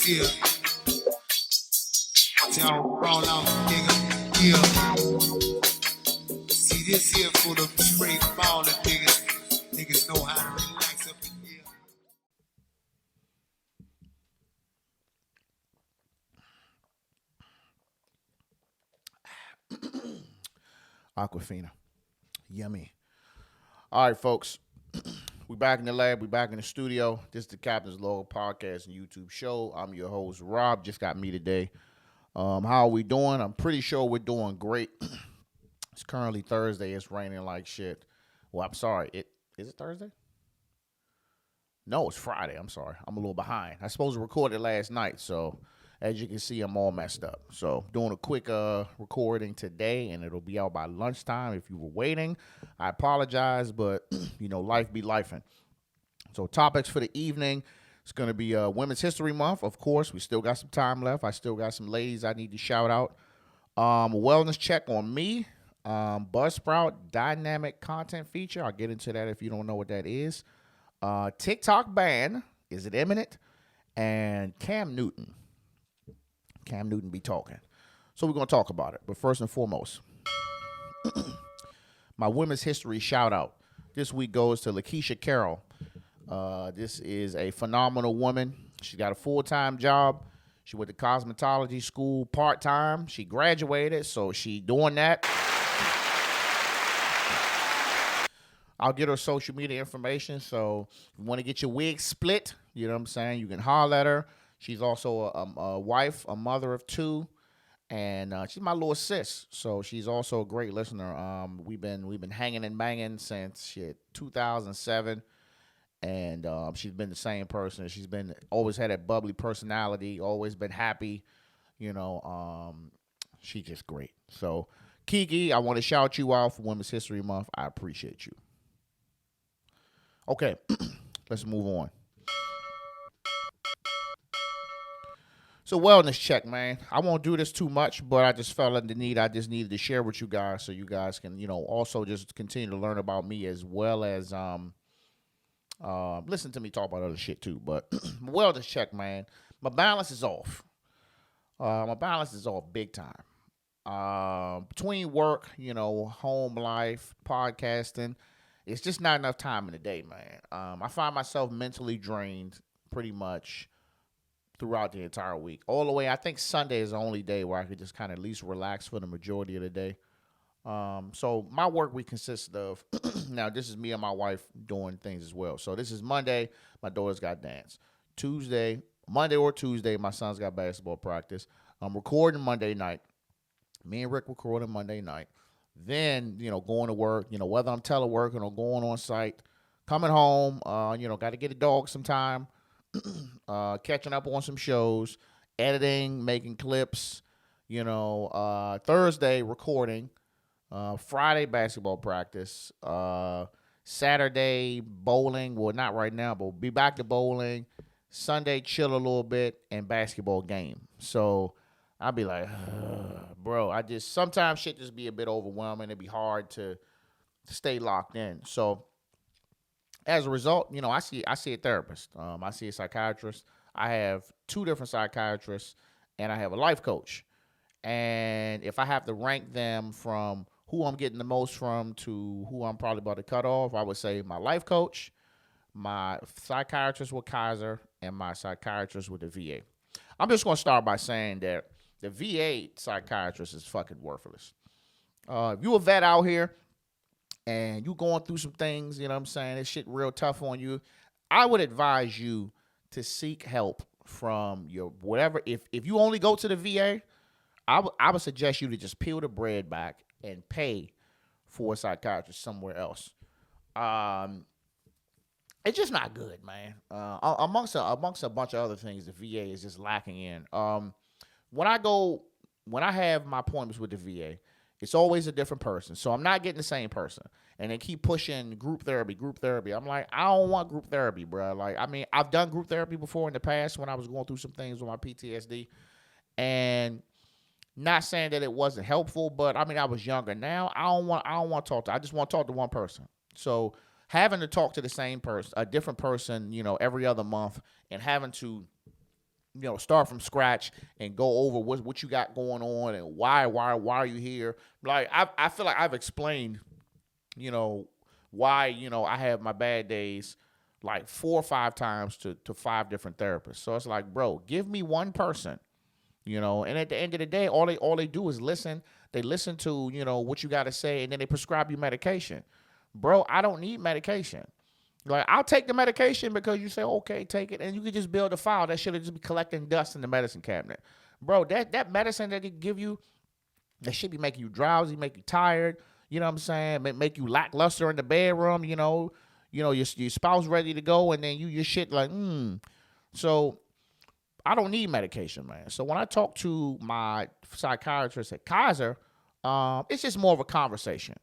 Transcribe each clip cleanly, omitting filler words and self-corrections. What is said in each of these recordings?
Yeah. Y'all roll out, nigga. Yeah. See this here for the straight ballin' niggas. Niggas know how to relax up in here. Aquafina. Yummy. All right, folks. We back in the lab. We back in the studio. This is the Captain's Log podcast and YouTube show. I'm your host, Rob. Just got me today. How are we doing? I'm pretty sure we're doing great. It's currently Thursday. It's raining like shit. Well, I'm sorry. Is it Thursday? No, it's Friday. I'm sorry. I'm a little behind. I supposed to record it last night, so as you can see, I'm all messed up. So doing a quick recording today, and it'll be out by lunchtime. If you were waiting, I apologize, but life be lifing. So topics for the evening. It's going to be Women's History Month. Of course, we still got some time left. I still got some ladies I need to shout out. A wellness check on me. BuzzSprout dynamic content feature. I'll get into that if you don't know what that is. TikTok ban. Is it imminent? And Cam Newton. Cam Newton be talking. So we're going to talk about it. But first and foremost, my Women's History shout out this week goes to Lakeisha Carroll. This is a phenomenal woman. She got a full-time job. She went to cosmetology school part-time. She graduated, so she doing that. I'll get her social media information, so if you want to get your wig split, you know what I'm saying, you can holler at her. She's also a wife, a mother of two, and she's my little sis, so she's also a great listener. We've been hanging and banging since 2007. And she's been the same person. She's been always had that bubbly personality, always been happy. She's just great. So, Kiki, I want to shout you out for Women's History Month. I appreciate you. Okay, let's move on. So, wellness check, man. I won't do this too much, but I just felt the need. I just needed to share with you guys so you guys can, also just continue to learn about me as well as listen to me talk about other shit too, but wellness check, man. My balance is off. My balance is off big time. Between work, home life, podcasting, it's just not enough time in the day, man. I find myself mentally drained pretty much throughout the entire week. All the way, I think Sunday is the only day where I could just kind of at least relax for the majority of the day. So my work week consists of, now this is me and my wife doing things as well. So this is Monday, my daughter's got dance. Monday or Tuesday, my son's got basketball practice. I'm recording Monday night. Me and Rick recording Monday night. Then, going to work, whether I'm teleworking or going on site, coming home, got to get a dog some time, catching up on some shows, editing, making clips, Thursday recording. Friday basketball practice. Saturday bowling. Well, not right now, but we'll be back to bowling. Sunday chill a little bit and basketball game. So I'll be like, bro, sometimes shit just be a bit overwhelming. It'd be hard to stay locked in. So as a result, I see a therapist. I see a psychiatrist. I have 2 different psychiatrists, and I have a life coach. And if I have to rank them from who I'm getting the most from to who I'm probably about to cut off, I would say my life coach, my psychiatrist with Kaiser, and my psychiatrist with the VA. I'm just going to start by saying that the VA psychiatrist is fucking worthless. If you a vet out here and you going through some things, this shit real tough on you, I would advise you to seek help from your whatever. If you only go to the VA, I would suggest you to just peel the bread back and pay for a psychiatrist somewhere else. It's just not good, man. Amongst a bunch of other things, the VA is just lacking in. When I have my appointments with the VA, it's always a different person. So I'm not getting the same person. And they keep pushing group therapy. I'm like, I don't want group therapy, bro. Like, I mean, I've done group therapy before in the past when I was going through some things with my PTSD. And not saying that it wasn't helpful, but I mean, I was younger. Now I don't want to talk to. I just want to talk to one person. So having to talk to the same person, a different person, every other month, and having to, start from scratch and go over what you got going on and why are you here. Like I feel like I've explained, why, I have my bad days like 4 or 5 times to 5 different therapists. So it's like, bro, give me one person, and at the end of the day, all they do is listen. They listen to, what you got to say, and then they prescribe you medication. Bro, I don't need medication. Like, I'll take the medication because you say, okay, take it, and you can just build a file. That should just be collecting dust in the medicine cabinet. Bro, that medicine that they give you, that should be making you drowsy, make you tired, you know what I'm saying? Make you lackluster in the bedroom, your spouse ready to go, and then your shit like, So I don't need medication, man. So when I talk to my psychiatrist at Kaiser, it's just more of a conversation.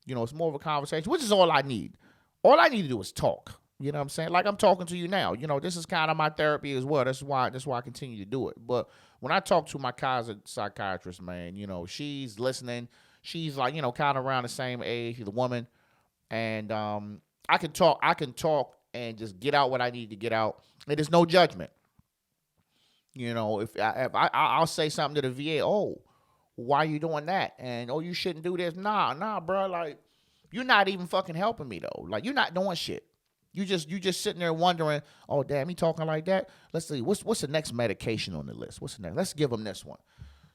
It's more of a conversation, which is all I need. All I need to do is talk. You know what I'm saying? Like I'm talking to you now. This is kind of my therapy as well. That's why I continue to do it. But when I talk to my Kaiser psychiatrist, man, she's listening. She's like, kind of around the same age, the woman. And I can talk and just get out what I need to get out. And there's no judgment. If I'll say something to the VA, oh, why are you doing that? And, oh, you shouldn't do this. Nah, bro. Like, you're not even fucking helping me, though. Like, you're not doing shit. You just sitting there wondering, oh, damn, he talking like that? Let's see, what's the next medication on the list? What's the next? Let's give him this one.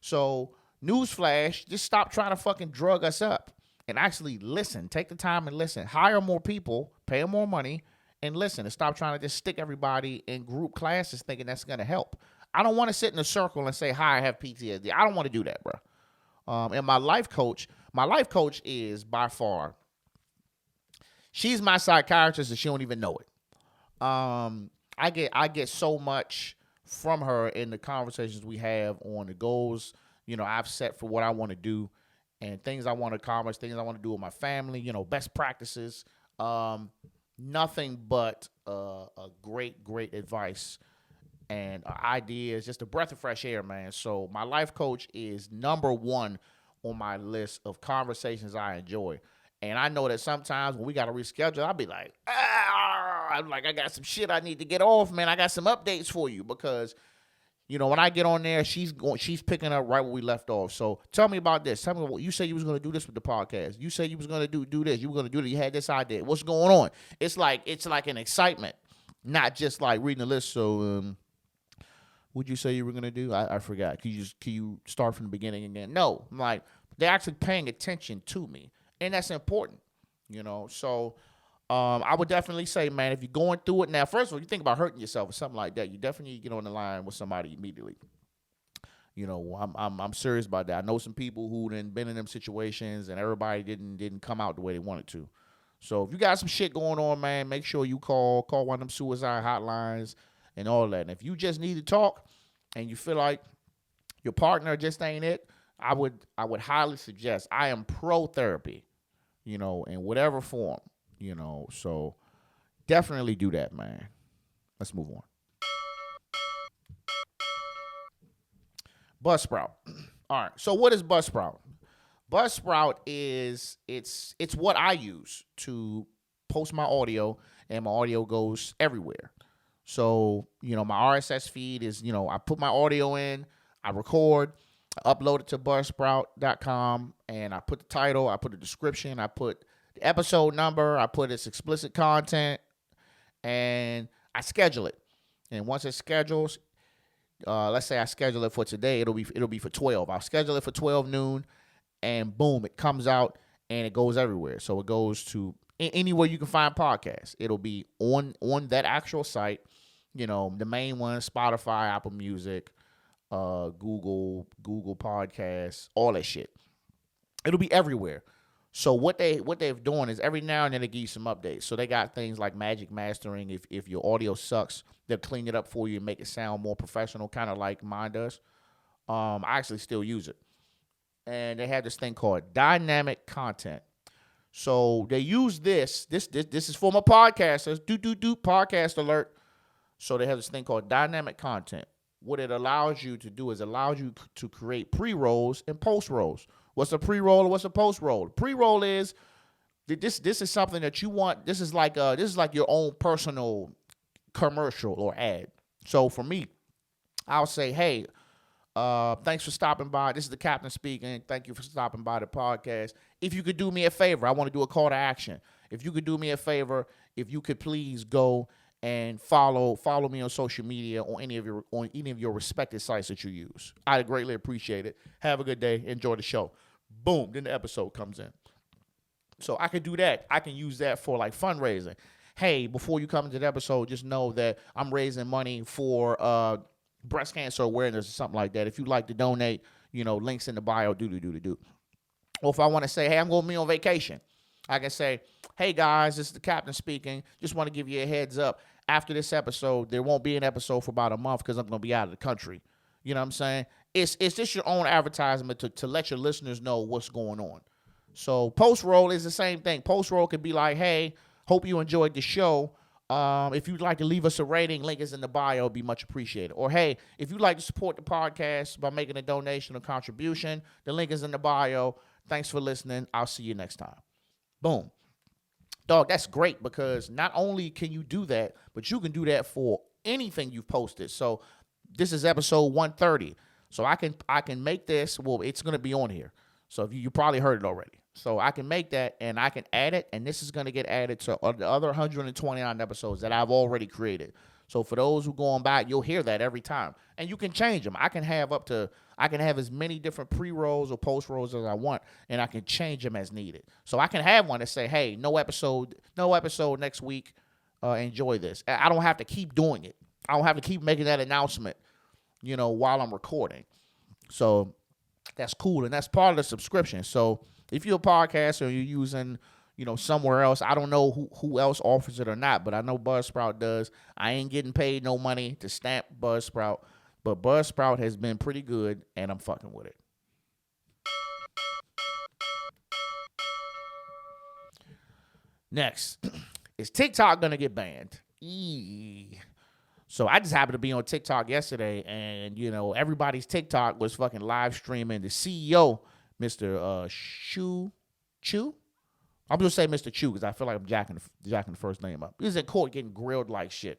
So, newsflash, just stop trying to fucking drug us up and actually listen. Take the time and listen. Hire more people, pay them more money, and listen. And stop trying to just stick everybody in group classes thinking that's going to help. I don't want to sit in a circle and say, hi, I have PTSD. I don't want to do that, bro. And my life coach is by far, she's my psychiatrist and she don't even know it. I get so much from her in the conversations we have on the goals, I've set for what I want to do and things I want to accomplish, things I want to do with my family, best practices. Nothing but a great advice and ideas, just a breath of fresh air, man. So my life coach is number one on my list of conversations I enjoy. And I know that sometimes when we got to reschedule, I'll be like, I'm like, I got some shit I need to get off, man. I got some updates for you because, when I get on there, she's picking up right where we left off. So tell me about this. Tell me what you said you was going to do this with the podcast. You said you was going to do this. You were going to do that. You had this idea. What's going on? It's like an excitement, not just like reading the list. So, what'd you say you were going to do? I forgot. Can you start from the beginning again? No, I'm like, they're actually paying attention to me. And that's important, So I would definitely say, man, if you're going through it now, first of all, you think about hurting yourself or something like that, you definitely get on the line with somebody immediately. I'm serious about that. I know some people who done been in them situations and everybody didn't come out the way they wanted to. So if you got some shit going on, man, make sure you call one of them suicide hotlines and all that. And if you just need to talk and you feel like your partner just ain't it, I would highly suggest, I am pro therapy, in whatever form, so definitely do that, man. Let's move on. BuzzSprout. All right. So what is BuzzSprout? BuzzSprout is it's what I use to post my audio, and my audio goes everywhere. So, my RSS feed is, I put my audio in, I record, I upload it to buzzsprout.com, and I put the title, I put the description, I put the episode number, I put its explicit content, and I schedule it. And once it schedules, let's say I schedule it for today, it'll be for 12. I'll schedule it for 12 noon, and boom, it comes out, and it goes everywhere. So it goes to anywhere you can find podcasts. It'll be on that actual site, the main one, Spotify, Apple Music, Google Podcasts, all that shit. It'll be everywhere. So what they've done is every now and then they give you some updates. So they got things like magic mastering. If your audio sucks, they'll clean it up for you and make it sound more professional, kind of like mine does. I actually still use it. And they have this thing called dynamic content. So they use this is for my podcasters. Podcast alert. So they have this thing called dynamic content. What it allows you to do is allows you to create pre-rolls and post-rolls. What's a pre-roll and what's a post-roll? Pre-roll is this is something that you want. This is like your own personal commercial or ad. So for me, I'll say, hey, thanks for stopping by. This is the captain speaking. Thank you for stopping by the podcast. If you could do me a favor, I want to do a call to action. If you could do me a favor, if you could please go and follow me on social media on any of your respected sites that you use. I'd greatly appreciate it. Have a good day. Enjoy the show. Boom. Then the episode comes in. So I can do that. I can use that for like fundraising. Hey, before you come into the episode, just know that I'm raising money for breast cancer awareness or something like that. If you'd like to donate, links in the bio, do. Or if I want to say, hey, I'm going to be on vacation, I can say, hey, guys, this is the captain speaking. Just want to give you a heads up. After this episode, there won't be an episode for about a month because I'm going to be out of the country. You know what I'm saying? It's just your own advertisement to let your listeners know what's going on. So post-roll is the same thing. Post-roll could be like, hey, hope you enjoyed the show. If you'd like to leave us a rating, link is in the bio. It'd be much appreciated. Or, hey, if you'd like to support the podcast by making a donation or contribution, the link is in the bio. Thanks for listening. I'll see you next time. Boom. Dog, that's great because not only can you do that, but you can do that for anything you've posted. So this is episode 130. So I can make this. Well, it's going to be on here. So if you probably heard it already. So I can make that and I can add it, and this is going to get added to the other 129 episodes that I've already created. So for those who go on back, you'll hear that every time. And you can change them. I can have as many different pre-rolls or post-rolls as I want, and I can change them as needed. So I can have one that say, hey, no episode next week. Enjoy this. I don't have to keep doing it. I don't have to keep making that announcement, while I'm recording. So that's cool, and that's part of the subscription. So if you're a podcaster and you're using, somewhere else, I don't know who else offers it or not, but I know BuzzSprout does. I ain't getting paid no money to stamp BuzzSprout, but BuzzSprout has been pretty good, and I'm fucking with it. Next, is TikTok going to get banned? So I just happened to be on TikTok yesterday, and, everybody's TikTok was fucking live streaming the CEO, Mr. Chu. I'm going to say Mr. Chu because I feel like I'm jacking the first name up. He was in court getting grilled like shit.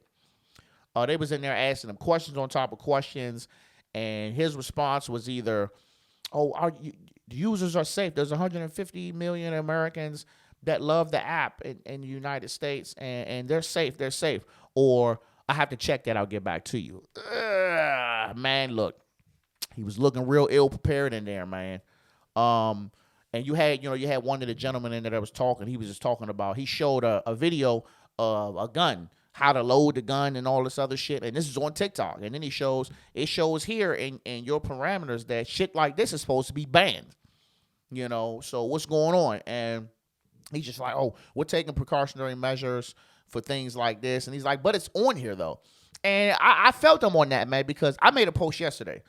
They was in there asking him questions on top of questions, and his response was either, the users are safe. There's 150 million Americans that love the app in the United States, and they're safe. They're safe. Or, I have to check that. I'll get back to you. Man, look, he was looking real ill prepared in there, man. And you had one of the gentlemen in there that was talking. He was just talking about, he showed a video of a gun, how to load the gun and all this other shit. And this is on TikTok. And then it shows here in your parameters that shit like this is supposed to be banned. So what's going on? And he's just like, we're taking precautionary measures for things like this. And he's like, but it's on here though. And I felt him on that, man, because I made a post yesterday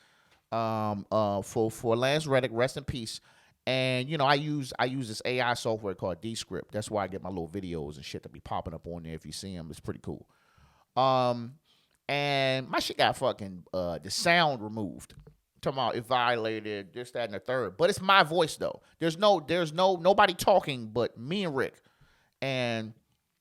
for Lance Reddick, rest in peace. And, I use this AI software called Descript. That's why I get my little videos and shit to be popping up on there. If you see them, it's pretty cool. And my shit got fucking the sound removed. Talking about it violated this, that, and the third. But it's my voice though. There's nobody talking but me and Rick. And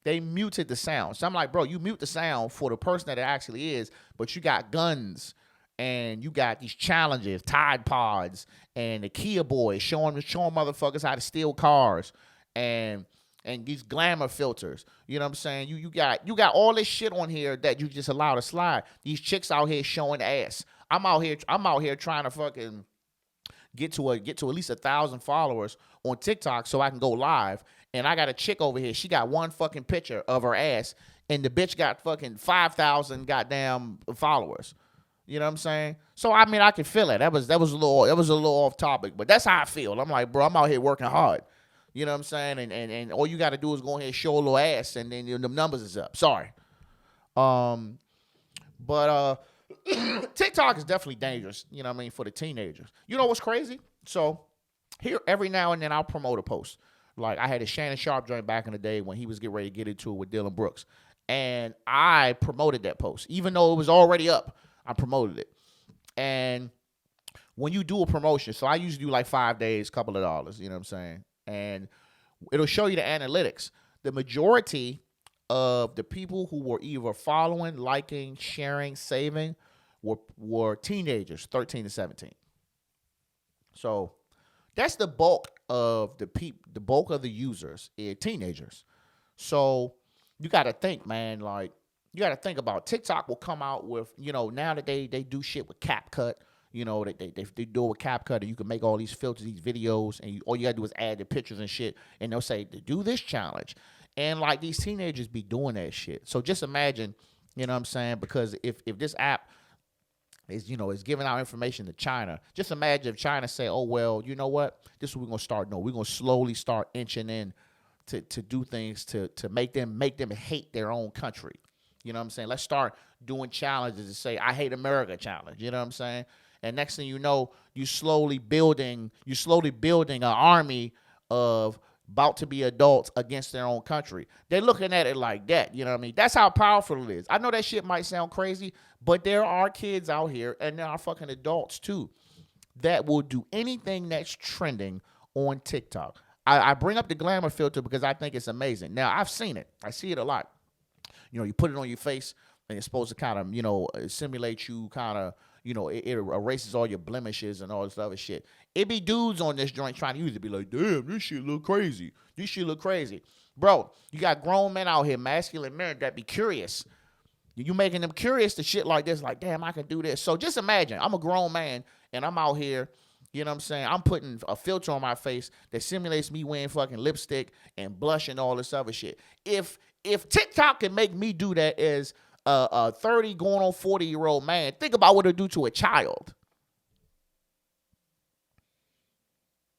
they muted the sound. So I'm like, bro, you mute the sound for the person that it actually is, but you got guns and you got these challenges, Tide Pods, and the Kia boys showing motherfuckers how to steal cars, and these glamour filters. You know what I'm saying? You got all this shit on here that you just allow to slide. These chicks out here showing ass. I'm out here trying to fucking get to at least 1,000 followers on TikTok so I can go live. And I got a chick over here. She got one fucking picture of her ass, and the bitch got fucking 5,000 goddamn followers. You know what I'm saying? So I mean, I can feel it. That was a little off topic, but that's how I feel. I'm like, bro, I'm out here working hard. You know what I'm saying? And all you got to do is go ahead and show a little ass, and then the numbers is up. Sorry. But TikTok is definitely dangerous. You know what I mean, for the teenagers. You know what's crazy? So here, every now and then, I'll promote a post. Like, I had a Shannon Sharp joint back in the day when he was getting ready to get into it with Dylan Brooks. And I promoted that post. Even though it was already up, I promoted it. And when you do a promotion, so I usually do like 5 days, couple of dollars, you know what I'm saying? And it'll show you the analytics. The majority of the people who were either following, liking, sharing, saving were teenagers, 13 to 17. So that's the bulk of the bulk of the users is teenagers. So you got to think, man. Like you got to think about TikTok will come out with now that they do shit with CapCut. They do it with CapCut, and you can make all these filters, these videos, and all you gotta do is add the pictures and shit, and they'll say do this challenge, and like these teenagers be doing that shit. So just imagine, you know what I'm saying? Because if this app is giving out information to China. Just imagine if China say, oh, well, you know what? This is what we're going to start doing. We're going to slowly start inching in to do things to make them hate their own country. You know what I'm saying? Let's start doing challenges to say, I hate America challenge. You know what I'm saying? And next thing you know, you're slowly building an army of about to be adults against their own country. They're looking at it like that. You know what I mean? That's how powerful it is. I know that shit might sound crazy, but there are kids out here, and there are fucking adults too, that will do anything that's trending on TikTok. I bring up the glamour filter because I think it's amazing. Now, I've seen it. I see it a lot. You put it on your face, and it's supposed to kind of, simulate you kind of, it erases all your blemishes and all this other shit. It be dudes on this joint trying to use it, be like, damn, this shit look crazy. Bro, you got grown men out here, masculine men, that be curious. You making them curious to shit like this, like, damn, I can do this. So just imagine, I'm a grown man, and I'm out here, you know what I'm saying? I'm putting a filter on my face that simulates me wearing fucking lipstick and blush and all this other shit. If TikTok can make me do that as a 30 going on 40-year-old man, think about what it'll do to a child.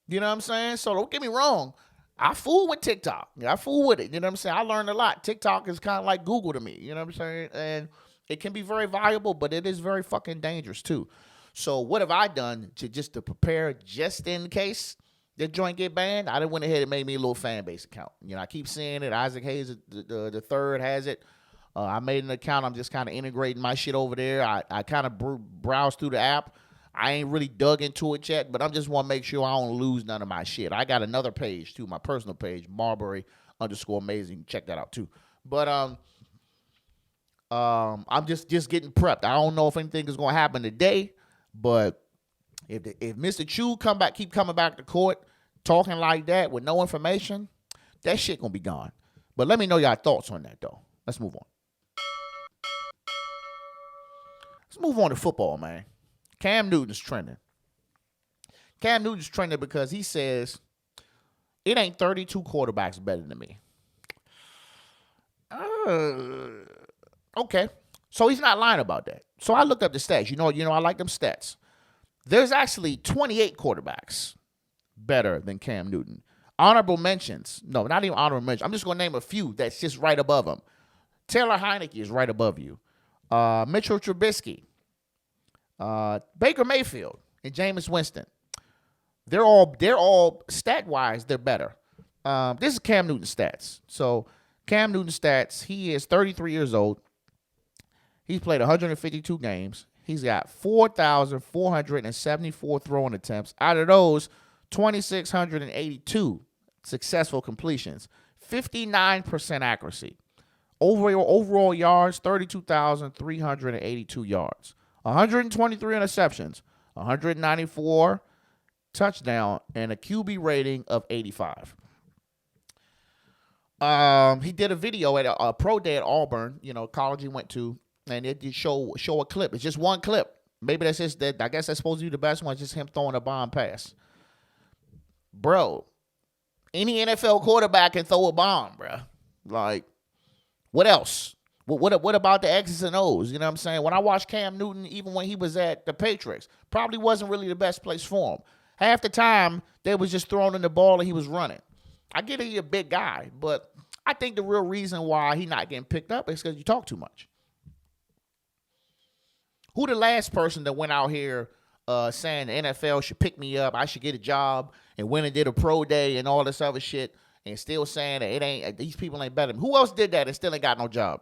You know what I'm saying? So don't get me wrong. I fool with TikTok. I fool with it. You know what I'm saying? I learned a lot. TikTok is kind of like Google to me. You know what I'm saying? And it can be very valuable, but it is very fucking dangerous too. So what have I done to prepare just in case the joint get banned? I done went ahead and made me a little fan base account. I keep seeing it. Isaac Hayes the third has it. I made an account. I'm just kind of integrating my shit over there. I kind of browse through the app. I ain't really dug into it yet, but I just want to make sure I don't lose none of my shit. I got another page too, my personal page, Marbury_amazing. Check that out too. But I'm just getting prepped. I don't know if anything is gonna happen today, but if Mr. Chu keep coming back to court talking like that with no information, that shit gonna be gone. But let me know your thoughts on that though. Let's move on. Let's move on to football, man. Cam Newton's trending. Cam Newton's trending because he says it ain't 32 quarterbacks better than me. Okay. So he's not lying about that. So I looked up the stats. I like them stats. There's actually 28 quarterbacks better than Cam Newton. Honorable mentions. No, not even honorable mentions. I'm just going to name a few that's just right above him. Taylor Heineke is right above you. Mitchell Trubisky. Baker Mayfield and Jameis Winston. They're all stat-wise, they're better. This is Cam Newton's stats. So Cam Newton's stats, he is 33 years old. He's played 152 games. He's got 4,474 throwing attempts. Out of those, 2,682 successful completions, 59% accuracy. Overall yards, 32,382 yards. 123 interceptions, 194 touchdown, and a QB rating of 85. He did a video at a pro day at Auburn, college he went to, and it did show a clip. It's just one clip. Maybe that's just that. I guess that's supposed to be the best one. Just him throwing a bomb pass. Bro, any NFL quarterback can throw a bomb, bro. Like, what else? What about the X's and O's? You know what I'm saying? When I watched Cam Newton, even when he was at the Patriots, probably wasn't really the best place for him. Half the time, they was just throwing in the ball and he was running. I get it, he's a big guy, but I think the real reason why he's not getting picked up is because you talk too much. Who the last person that went out here saying the NFL should pick me up, I should get a job, and went and did a pro day and all this other shit, and still saying that these people ain't better than me? Who else did that and still ain't got no job?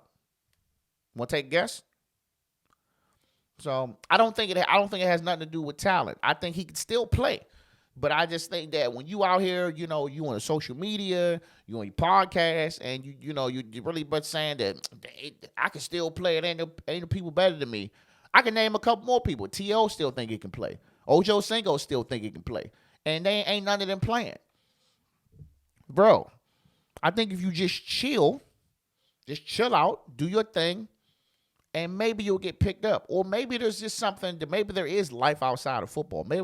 Want to take a guess? So I don't think it has nothing to do with talent. I think he can still play. But I just think that when you out here, you on the social media, you on your podcast, and you really but saying that I can still play, it ain't no people better than me. I can name a couple more people. T.O. still think he can play. Ojo Cinco still think he can play. And they ain't none of them playing. Bro, I think if you just chill out, do your thing, and maybe you'll get picked up. Or maybe there's just something that maybe there is life outside of football. Maybe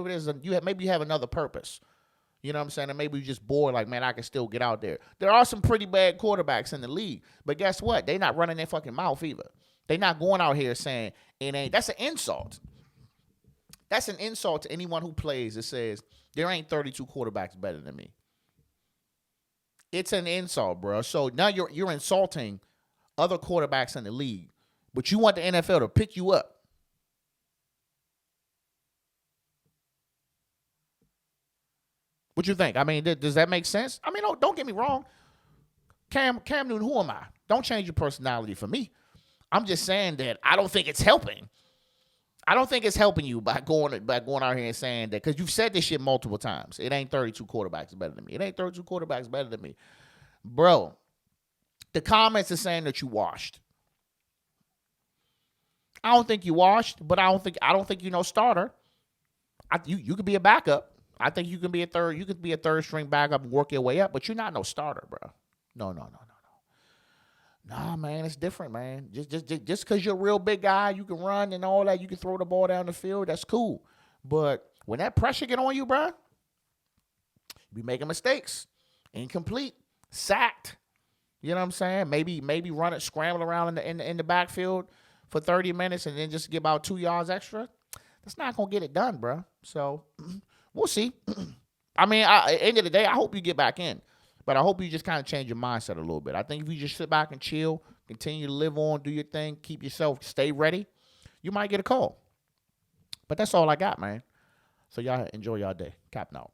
maybe you have another purpose. You know what I'm saying? And maybe you're just bored, like, man, I can still get out there. There are some pretty bad quarterbacks in the league. But guess what? They not running their fucking mouth either. They not going out here saying it ain't. That's an insult. That's an insult to anyone who plays that says there ain't 32 quarterbacks better than me. It's an insult, bro. So now you're insulting other quarterbacks in the league, but you want the NFL to pick you up. What you think? I mean, does that make sense? I mean, don't get me wrong. Cam Newton, who am I? Don't change your personality for me. I'm just saying that I don't think it's helping. I don't think it's helping you by going out here and saying that, because you've said this shit multiple times. It ain't 32 quarterbacks better than me. It ain't 32 quarterbacks better than me. Bro, the comments are saying that you washed. I don't think you washed, but I don't think you no starter. You could be a backup. I think you can be a third. You could be a third string backup and work your way up, but you're not no starter, bro. No. Nah, man, it's different, man. Just because you're a real big guy, you can run and all that, you can throw the ball down the field, that's cool. But when that pressure get on you, bro, you be making mistakes. Incomplete, sacked. You know what I'm saying? Maybe run it, scramble around in the backfield for 30 minutes and then just get about 2 yards extra. That's not going to get it done, bro. So we'll see. I mean, at the end of the day, I hope you get back in. But I hope you just kind of change your mindset a little bit. I think if you just sit back and chill, continue to live on, do your thing, keep yourself, stay ready, you might get a call. But that's all I got, man. So y'all enjoy y'all day. Capping out.